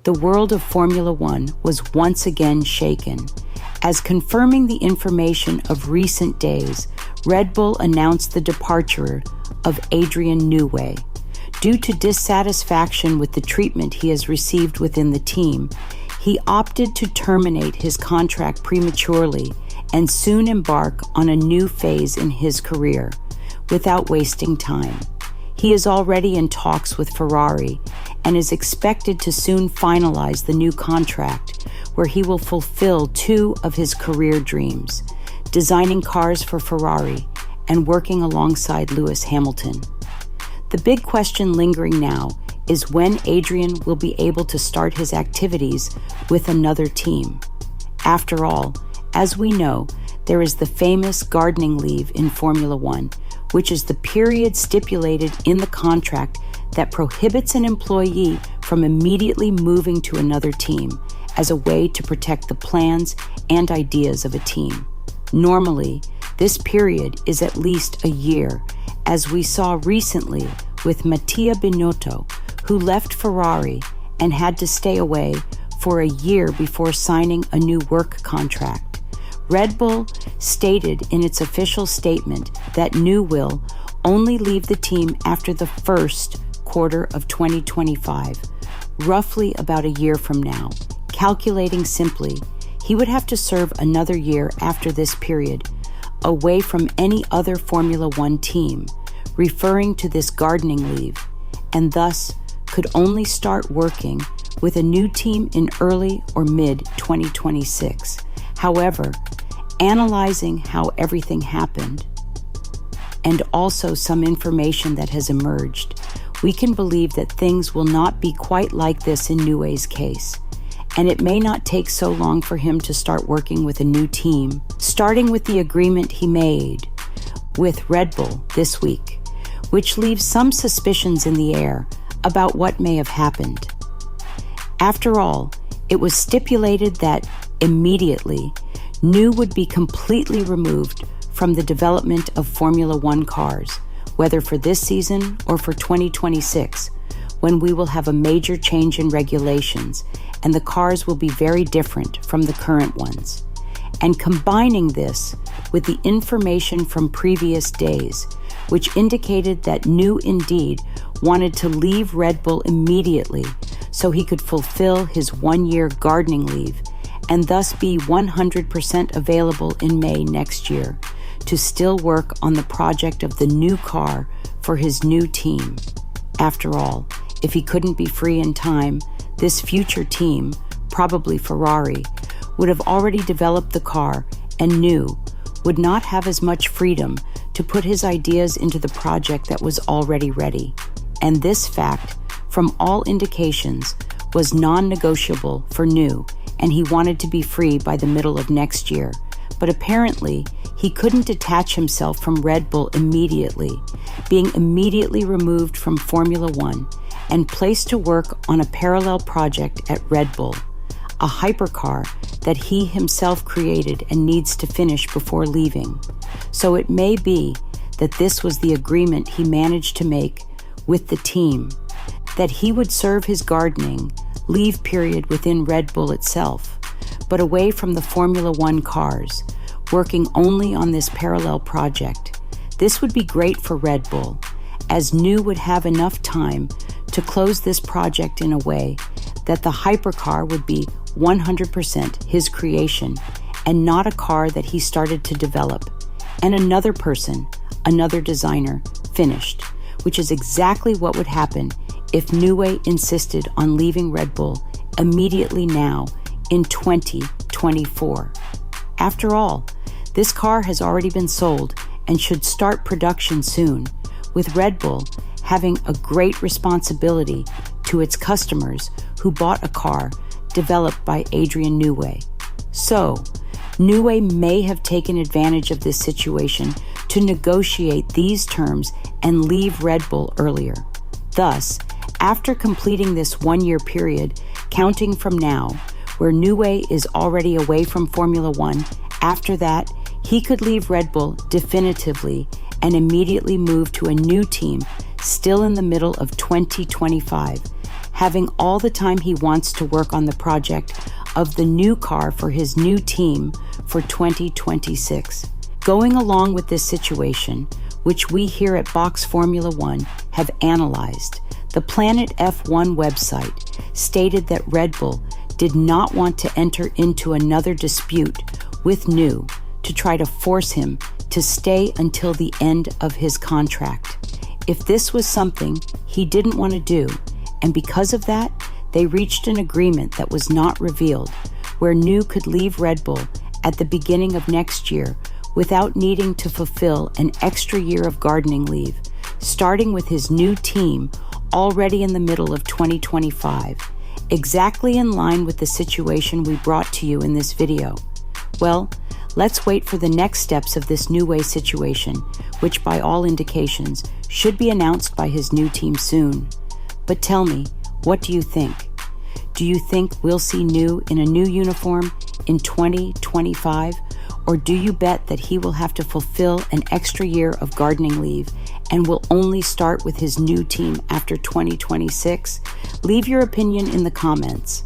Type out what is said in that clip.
the world of Formula One was once again shaken, as confirming the information of recent days, Red Bull announced the departure of Adrian Newway. Due to dissatisfaction with the treatment he has received within the team, he opted to terminate his contract prematurely and soon embark on a new phase in his career, without wasting time. He is already in talks with Ferrari and is expected to soon finalize the new contract, where he will fulfill two of his career dreams, designing cars for Ferrari and working alongside Lewis Hamilton. The big question lingering now is when Adrian will be able to start his activities with another team. After all, as we know, there is the famous gardening leave in Formula One, which is the period stipulated in the contract that prohibits an employee from immediately moving to another team as a way to protect the plans and ideas of a team. Normally, this period is at least a year, as we saw recently with Mattia Binotto, who left Ferrari and had to stay away for a year before signing a new work contract. Red Bull stated in its official statement that New will only leave the team after the first quarter of 2025, roughly about a year from now. Calculating simply, he would have to serve another year after this period, away from any other Formula One team, referring to this gardening leave, and thus could only start working with a new team in early or mid-2026. However, analyzing how everything happened, and also some information that has emerged, we can believe that things will not be quite like this in Newey's case, and it may not take so long for him to start working with a new team, starting with the agreement he made with Red Bull this week, which leaves some suspicions in the air about what may have happened. After all, it was stipulated that immediately, New would be completely removed from the development of Formula One cars, whether for this season or for 2026, when we will have a major change in regulations and the cars will be very different from the current ones. And combining this with the information from previous days, which indicated that New indeed wanted to leave Red Bull immediately so he could fulfill his one-year gardening leave and thus be 100% available in May next year to still work on the project of the new car for his new team. After all, if he couldn't be free in time, this future team, probably Ferrari, would have already developed the car and New would not have as much freedom to put his ideas into the project that was already ready. And this fact, from all indications, was non-negotiable for New, and he wanted to be free by the middle of next year. But apparently, he couldn't detach himself from Red Bull immediately, being immediately removed from Formula One and placed to work on a parallel project at Red Bull, a hypercar that he himself created and needs to finish before leaving. So it may be that this was the agreement he managed to make with the team, that he would serve his gardening leave period within Red Bull itself, but away from the Formula One cars, working only on this parallel project. This would be great for Red Bull, as New would have enough time to close this project in a way that the hypercar would be 100% his creation and not a car that he started to develop, and another person, another designer, finished, which is exactly what would happen if Newey insisted on leaving Red Bull immediately now in 2024. After all, this car has already been sold and should start production soon, with Red Bull having a great responsibility to its customers who bought a car developed by Adrian Newway. So, Newey may have taken advantage of this situation to negotiate these terms and leave Red Bull earlier. Thus, after completing this one-year period, counting from now, where Newey is already away from Formula One, after that, he could leave Red Bull definitively and immediately move to a new team still in the middle of 2025, having all the time he wants to work on the project of the new car for his new team for 2026. Going along with this situation, which we here at Box Formula One have analyzed, the Planet F1 website stated that Red Bull did not want to enter into another dispute with Newey to try to force him to stay until the end of his contract. If this was something he didn't want to do, and because of that, they reached an agreement that was not revealed, where Newey could leave Red Bull at the beginning of next year without needing to fulfill an extra year of gardening leave, starting with his new team already in the middle of 2025, exactly in line with the situation we brought to you in this video. Well, let's wait for the next steps of this Newey situation, which by all indications should be announced by his new team soon. But tell me, what do you think? Do you think we'll see Newey in a new uniform in 2025? Or do you bet that he will have to fulfill an extra year of gardening leave and will only start with his new team after 2026? Leave your opinion in the comments.